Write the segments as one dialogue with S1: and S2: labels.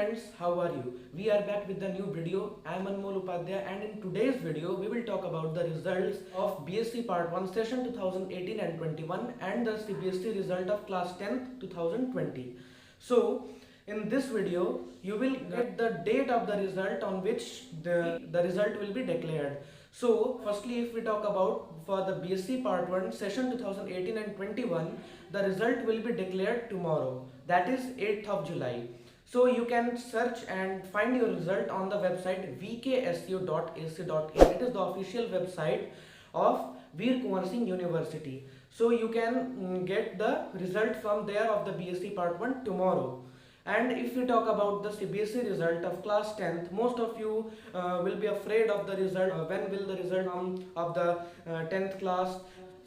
S1: friends, how are you? We are back with the new video. I am Anmol Upadhyay, and in today's video we will talk about the results of BSc Part 1 session 2018 and 21 and the CBSE result of class 10th 2020. So in this video you will get the date of the result on which the result will be declared. So firstly, if we talk about for the BSc Part 1 session 2018 and 21, the result will be declared tomorrow, that is 8th of July. So you can search and find your result on the website vksu.ac.in. It is the official website of Veer Kunwar Singh University. So you can get the result from there of the BSc Part 1 tomorrow. And if we talk about the CBSE result of class 10th, most of you will be afraid of the result. When will the result come of the 10th class?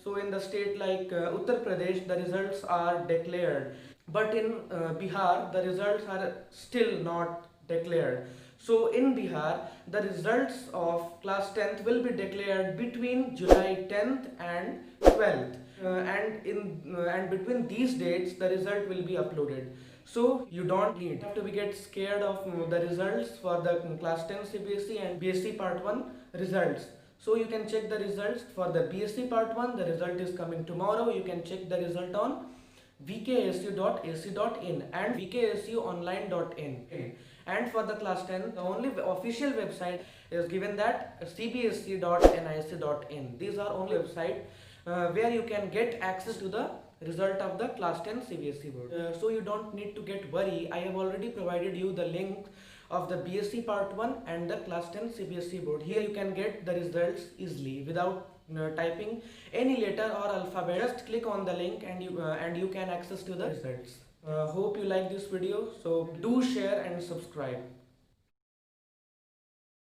S1: So in the state like Uttar Pradesh, the results are declared. But in Bihar, the results are still not declared. So in Bihar, the results of class 10th will be declared between July 10th and 12th. And between these dates, the result will be uploaded. So you don't need to be get scared of the results for the class 10 CBSE and BSc Part 1 results. So you can check the results for the BSc Part 1. The result is coming tomorrow. You can check the result on vksu.ac.in and vksuonline.in. And for the class 10, the only official website is given that cbsc.nic.in. These are only website where you can get access to the result of the class 10 CBSE board. So you don't need to get worry. I have already provided you the link of the BSc Part 1 and the class 10 CBSE board. Here you can get the results easily without typing any letter or alphabet. Just click on the link and you can access to the results. Hope you like this video. So do share and subscribe.